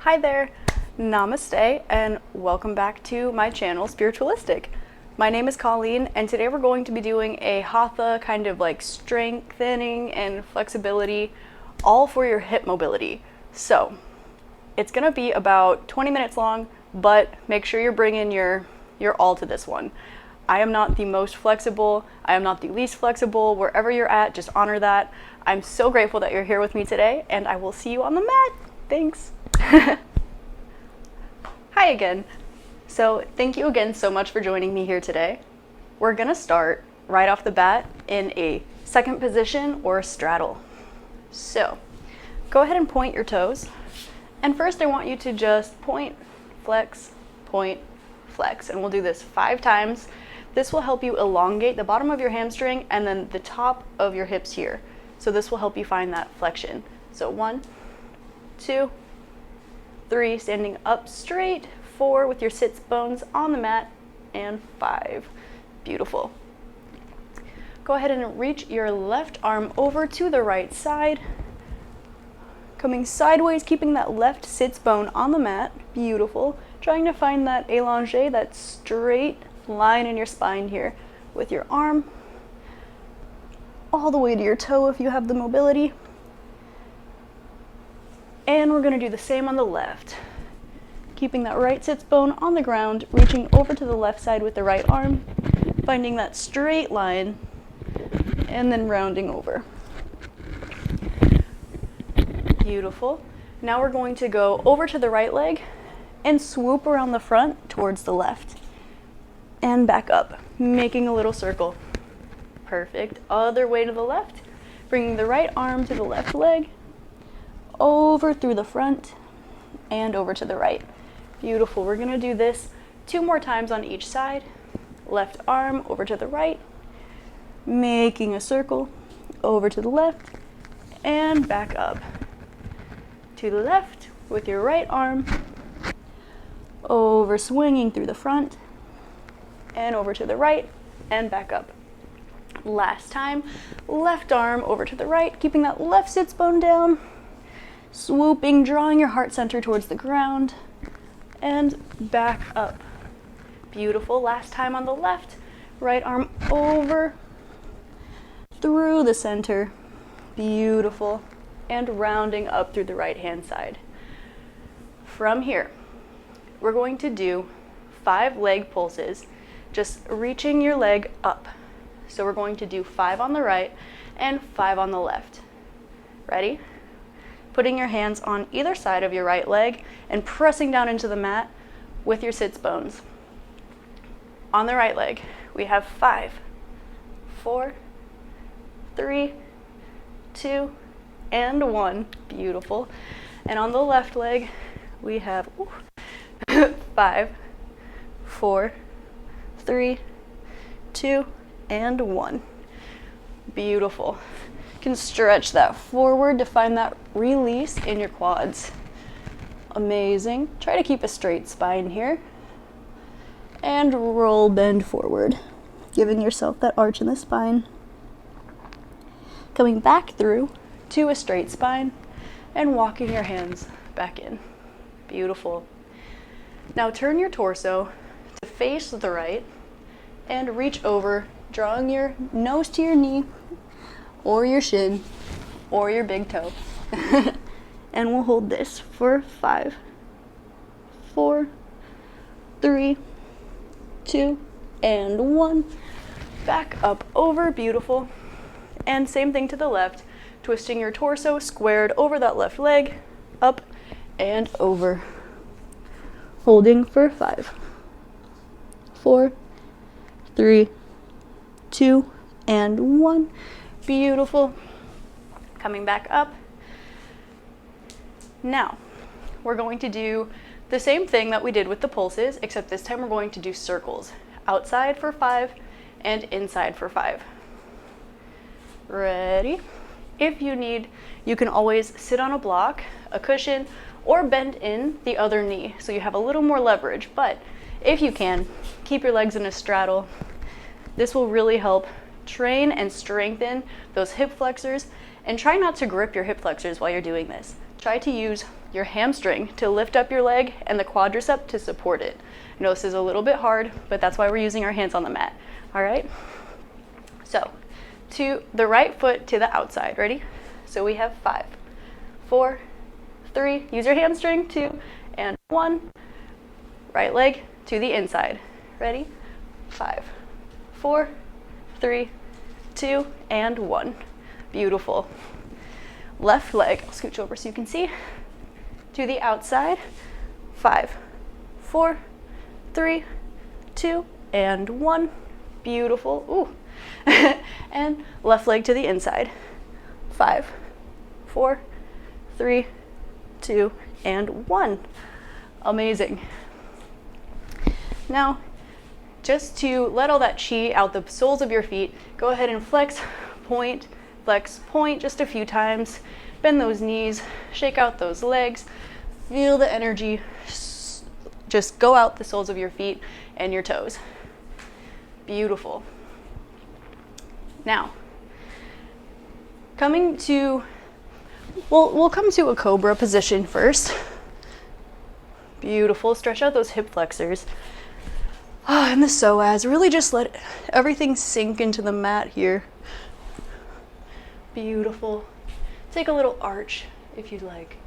Hi there, namaste, and welcome back to my channel, Spiritualistik. My name is Colleen, and today we're going to be doing a hatha kind of like strengthening and flexibility, all for your hip mobility. So, it's gonna be about 20 minutes long, but make sure you're bringing your all to this one. I am not the most flexible, I am not the least flexible. Wherever you're at, just honor that. I'm so grateful that you're here with me today, and I will see you on the mat. Thanks. Hi again. So thank you again so much for joining me here today. We're gonna start right off the bat in a second position or a straddle. So go ahead and point your toes. And first I want you to just point, flex, and we'll do this 5 times. This will help you elongate the bottom of your hamstring and then the top of your hips here. So this will help you find that flexion. So 1, 2, 3, standing up straight, 4 with your sits bones on the mat, and 5. Beautiful. Go ahead and reach your left arm over to the right side, coming sideways, keeping that left sits bone on the mat. Beautiful. Trying to find that allongé, that straight line in your spine here with your arm all the way to your toe if you have the mobility. And we're going to do the same on the left. Keeping that right sits bone on the ground, reaching over to the left side with the right arm, finding that straight line, and then rounding over. Beautiful. Now we're going to go over to the right leg and swoop around the front towards the left. And back up, making a little circle. Perfect. Other way to the left, bringing the right arm to the left leg, over through the front and over to the right. Beautiful. We're going to do this 2 more times on each side. Left arm over to the right, making a circle, over to the left, and back up. To the left with your right arm, over swinging through the front, and over to the right, and back up. Last time, left arm over to the right, keeping that left sits bone down, swooping, drawing your heart center towards the ground, and back up. Beautiful. Last time on the left, right arm over, through the center. Beautiful. And rounding up through the right hand side. From here, we're going to do 5 leg pulses, just reaching your leg up. So we're going to do 5 on the right and 5 on the left. Ready? Putting your hands on either side of your right leg and pressing down into the mat with your sits bones. On the right leg, we have 5, 4, 3, 2, and 1. Beautiful. And on the left leg, we have 5, 4, 3, 2, and 1. Beautiful. You can stretch that forward to find that release in your quads. Amazing. Try to keep a straight spine here. And roll, bend forward, giving yourself that arch in the spine. Coming back through to a straight spine and walking your hands back in. Beautiful. Now turn your torso to face the right and reach over, drawing your nose to your knee or your shin or your big toe. And we'll hold this for 5, 4, 3, 2, and 1. Back up over. Beautiful. And same thing to the left, twisting your torso squared over that left leg, up and over. Holding for 5, 4, 3, 2, and 1. Beautiful. Coming back up. Now, we're going to do the same thing that we did with the pulses, except this time we're going to do circles. Outside for 5 and inside for 5. Ready? If you need, you can always sit on a block, a cushion, or bend in the other knee so you have a little more leverage. But if you can, keep your legs in a straddle. This will really help train and strengthen those hip flexors, and try not to grip your hip flexors while you're doing this. Try to use your hamstring to lift up your leg and the quadricep to support it. I know this is a little bit hard, but that's why we're using our hands on the mat. All right? So, to the right foot to the outside. Ready? So we have 5, 4, 3. Use your hamstring. 2 and 1. Right leg to the inside. Ready? 5, 4, 3, 2, and 1. Beautiful. Left leg, I'll scooch over so you can see, to the outside. 5, 4, 3, 2, and 1. Beautiful. Ooh. And left leg to the inside. 5, 4, 3, 2, and 1. Amazing. Now, just to let all that chi out the soles of your feet, go ahead and flex, point, just a few times. Bend those knees, shake out those legs, feel the energy just go out the soles of your feet and your toes. Beautiful. Now, we'll come to a cobra position first. Beautiful. Stretch out those hip flexors. And the psoas. Really just let everything sink into the mat here. Beautiful. Take a little arch if you'd like.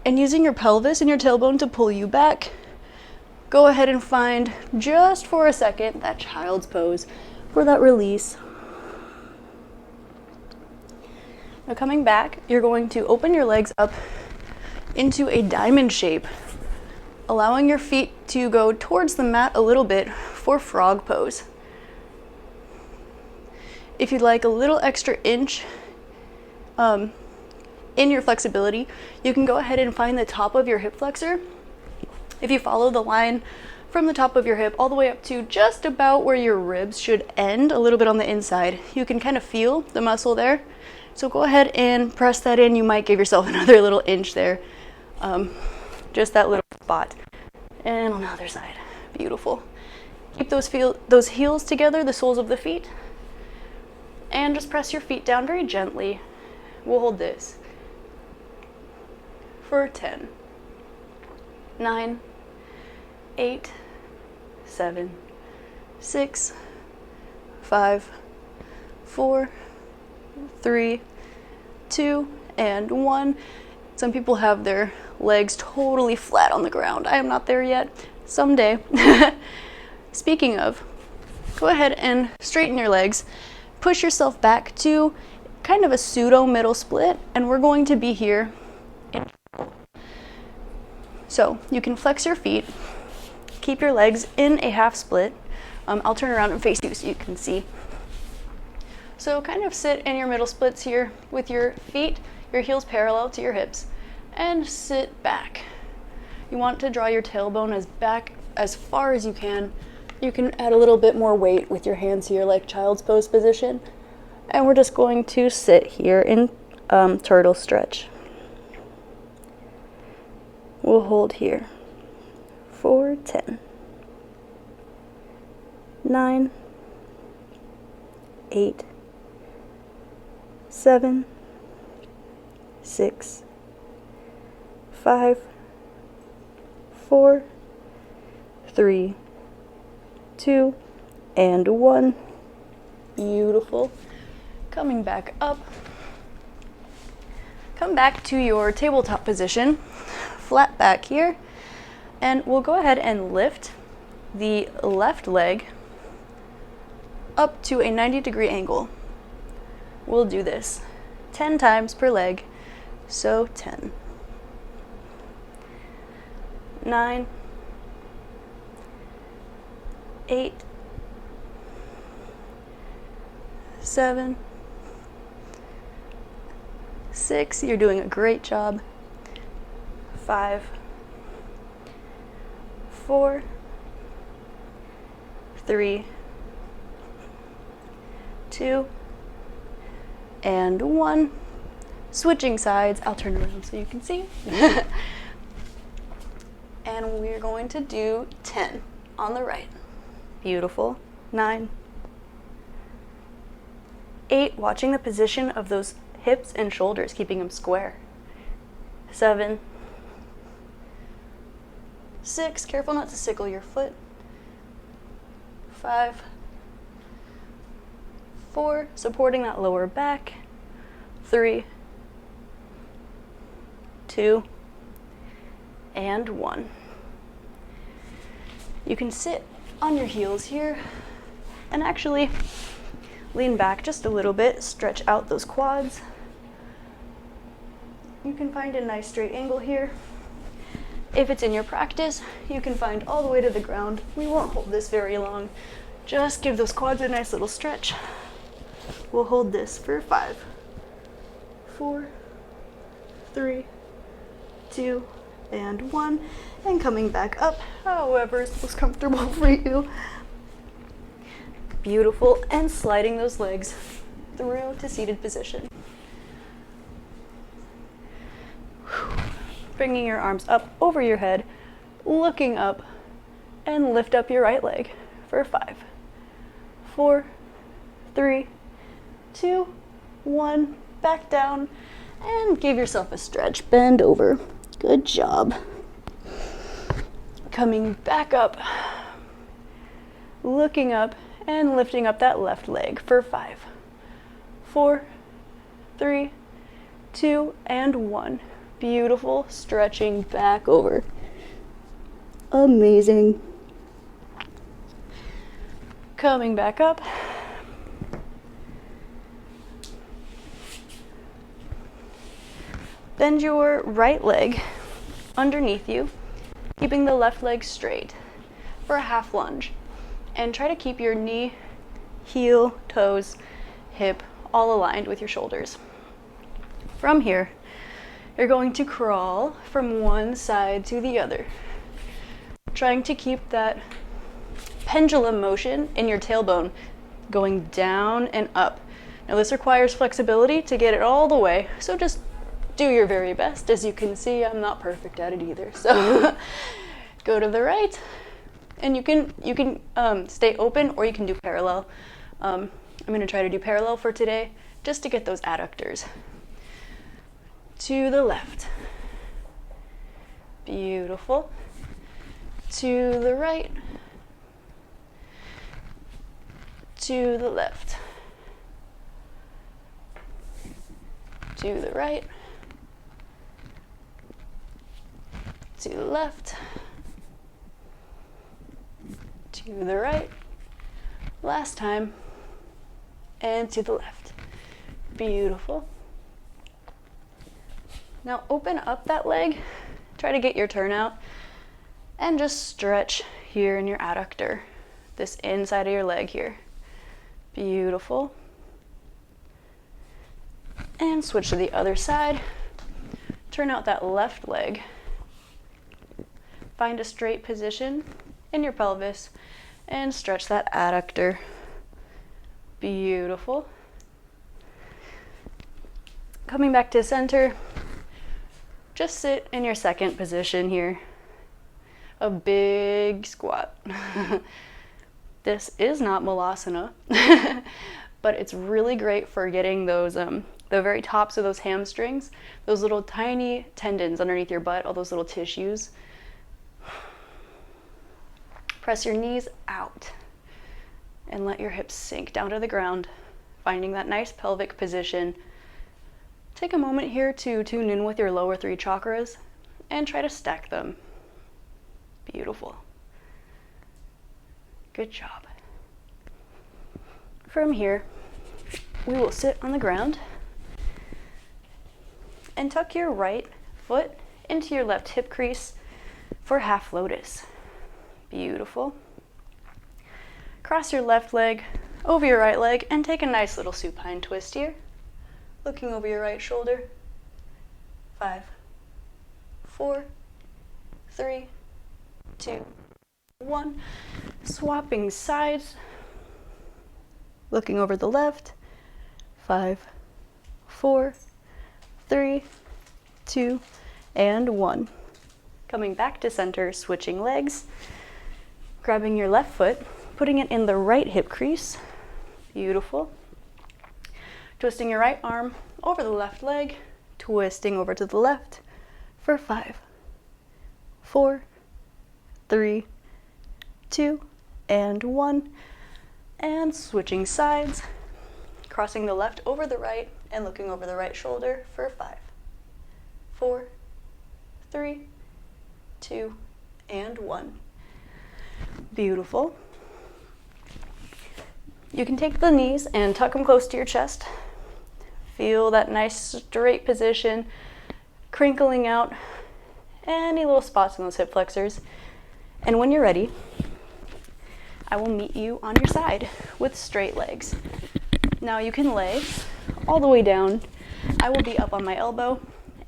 And using your pelvis and your tailbone to pull you back, go ahead and find, just for a second, that child's pose for that release. Now coming back, you're going to open your legs up into a diamond shape, allowing your feet to go towards the mat a little bit for frog pose. If you'd like a little extra inch in your flexibility, you can go ahead and find the top of your hip flexor. If you follow the line from the top of your hip all the way up to just about where your ribs should end, a little bit on the inside, you can kind of feel the muscle there. So go ahead and press that in. You might give yourself another little inch there. Just that little spot. And on the other side. Beautiful. Keep those heels together, the soles of the feet. And just press your feet down very gently. We'll hold this for 10, 9, 8, 7, 6, 5, 4, 3, 2, and 1. Some people have their legs totally flat on the ground. I am not there yet. Someday. Speaking of, go ahead and straighten your legs. Push yourself back to kind of a pseudo middle split, and we're going to be here. So you can flex your feet, keep your legs in a half split. I'll turn around and face you so you can see. So kind of sit in your middle splits here with your feet, your heels parallel to your hips, and sit back. You want to draw your tailbone back as far as you can. You can add a little bit more weight with your hands here, like child's pose position. And we're just going to sit here in turtle stretch. We'll hold here for 10, 9, 8, 7, 6, 5, 4, 3, 2, and 1. Beautiful. Coming back up. Come back to your tabletop position, flat back here, and we'll go ahead and lift the left leg up to a 90-degree angle. We'll do this 10 times per leg, so 10, 9, 8, 7, 6, you're doing a great job, 5, 4, 3, 2, and 1. Switching sides. I'll turn around so you can see. And we're going to do 10 on the right. Beautiful. 9, 8, watching the position of those hips and shoulders, keeping them square. 7, 6, careful not to sickle your foot, 5, 4, supporting that lower back, 3, 2, and 1. You can sit on your heels here and actually lean back just a little bit, stretch out those quads. You can find a nice straight angle here. If it's in your practice, you can find all the way to the ground. We won't hold this very long. Just give those quads a nice little stretch. We'll hold this for 5, 4, 3, 2, and 1. And coming back up, however is most comfortable for you. Beautiful, and sliding those legs through to seated position. Bringing your arms up over your head, looking up, and lift up your right leg for 5, 4, 3, 2, 1, back down, and give yourself a stretch, bend over. Good job. Coming back up, looking up, and lifting up that left leg for 5, 4, 3, 2, and 1. Beautiful, stretching back over. Amazing. Coming back up. Bend your right leg underneath you, keeping the left leg straight for a half lunge. And try to keep your knee, heel, toes, hip all aligned with your shoulders. From here, you're going to crawl from one side to the other, trying to keep that pendulum motion in your tailbone going down and up. Now this requires flexibility to get it all the way, so just do your very best. As you can see, I'm not perfect at it either. So go to the right, and you can stay open, or you can do parallel. I'm going to try to do parallel for today, just to get those adductors. To the left. Beautiful. To the right. To the left. To the right. To the left. To the right. Last time. And to the left. Beautiful. Now open up that leg, try to get your turnout, and just stretch here in your adductor, this inside of your leg here. Beautiful. And switch to the other side. Turn out that left leg. Find a straight position in your pelvis and stretch that adductor. Beautiful. Coming back to center. Just sit in your second position here. A big squat. This is not malasana, but it's really great for getting those, the very tops of those hamstrings, those little tiny tendons underneath your butt, all those little tissues. Press your knees out and let your hips sink down to the ground, finding that nice pelvic position. Take a moment here to tune in with your lower 3 chakras and try to stack them. Beautiful. Good job. From here, we will sit on the ground and tuck your right foot into your left hip crease for half lotus. Beautiful. Cross your left leg over your right leg and take a nice little supine twist here. Looking over your right shoulder. 5, 4, 3, 2, 1. Swapping sides. Looking over the left. 5, 4, 3, 2, and 1. Coming back to center, switching legs. Grabbing your left foot, putting it in the right hip crease. Beautiful. Twisting your right arm over the left leg, twisting over to the left, for 5, 4, 3, 2, and 1. And switching sides, crossing the left over the right and looking over the right shoulder for 5, 4, 3, 2, and 1. Beautiful. You can take the knees and tuck them close to your chest. Feel that nice straight position, crinkling out any little spots in those hip flexors. And when you're ready, I will meet you on your side with straight legs. Now you can lay all the way down. I will be up on my elbow,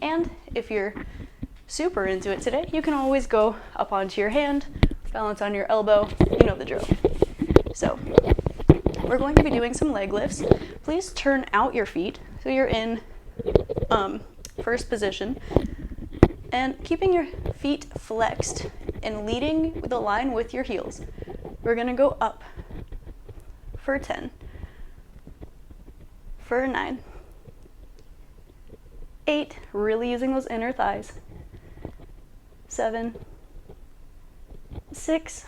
and if you're super into it today, you can always go up onto your hand, balance on your elbow, you know the drill. So we're going to be doing some leg lifts. Please turn out your feet so you're in first position, and keeping your feet flexed and leading the line with your heels. We're gonna go up for 10, for 9, 8, really using those inner thighs, 7, 6,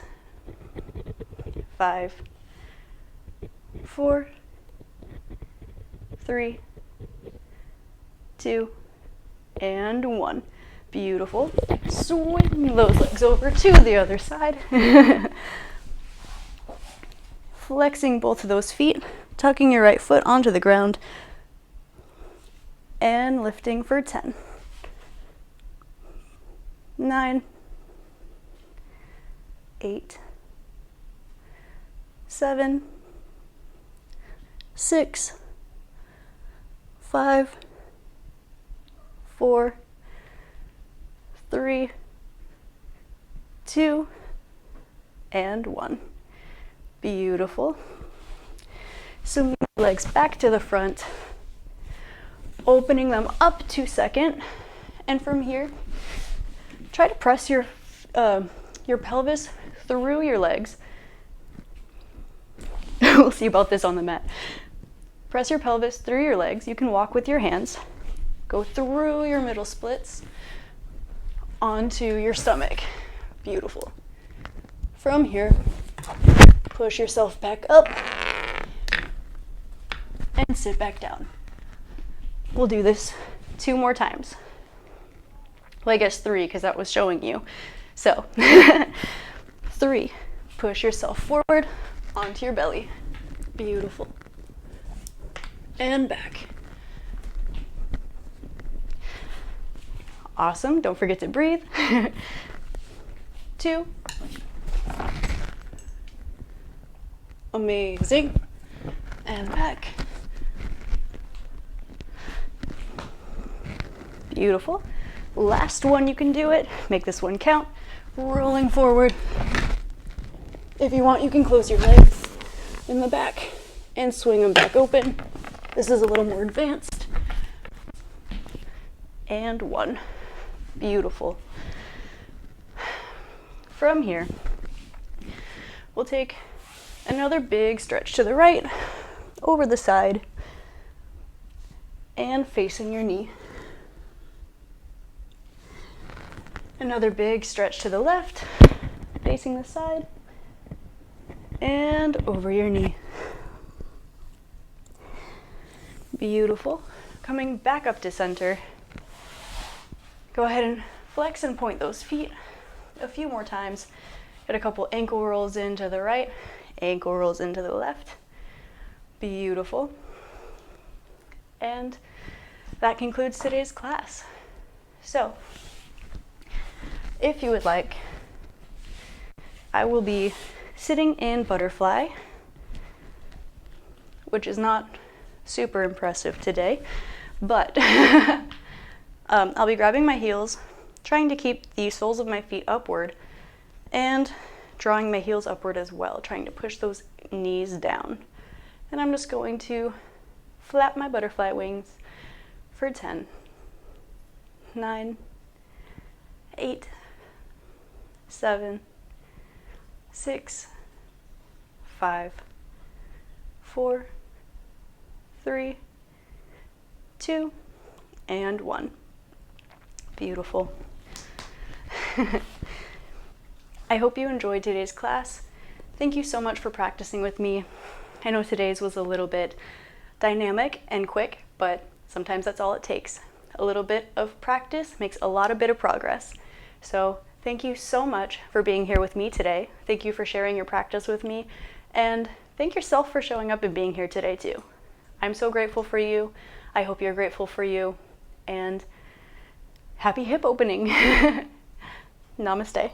5, 4, 3, 2, and 1. Beautiful. Swing those legs over to the other side. Flexing both of those feet, tucking your right foot onto the ground, and lifting for 10, 9, 8, 7, 6, 5, 4, 3, 2, and 1. Beautiful. So move your legs back to the front, opening them up to second, and from here, try to press your pelvis through your legs. We'll see about this on the mat. Press your pelvis through your legs. You can walk with your hands. Go through your middle splits onto your stomach. Beautiful. From here, push yourself back up and sit back down. We'll do this 2 more times. Well, I guess 3 because that was showing you. So 3, push yourself forward onto your belly. Beautiful. And back. Awesome. Don't forget to breathe. 2. Amazing. And back. Beautiful. Last one, you can do it. Make this one count. Rolling forward. If you want, you can close your legs in the back and swing them back open. This is a little more advanced. And 1. Beautiful. From here, we'll take another big stretch to the right, over the side, and facing your knee. Another big stretch to the left, facing the side, and over your knee. Beautiful. Coming back up to center. Go ahead and flex and point those feet a few more times. Get a couple ankle rolls into the right, ankle rolls into the left. Beautiful. And that concludes today's class. So, if you would like, I will be sitting in butterfly, which is not super impressive today, but I'll be grabbing my heels, trying to keep the soles of my feet upward, and drawing my heels upward as well, trying to push those knees down. And I'm just going to flap my butterfly wings for 10, 9, 8, 7, 6, 5, 4, 3, 2, and 1. Beautiful. I hope you enjoyed today's class. Thank you so much for practicing with me. I know today's was a little bit dynamic and quick, but sometimes that's all it takes. A little bit of practice makes a lot of bit of progress. So thank you so much for being here with me today. Thank you for sharing your practice with me, and thank yourself for showing up and being here today too. I'm so grateful for you. I hope you're grateful for you, and happy hip opening. Namaste.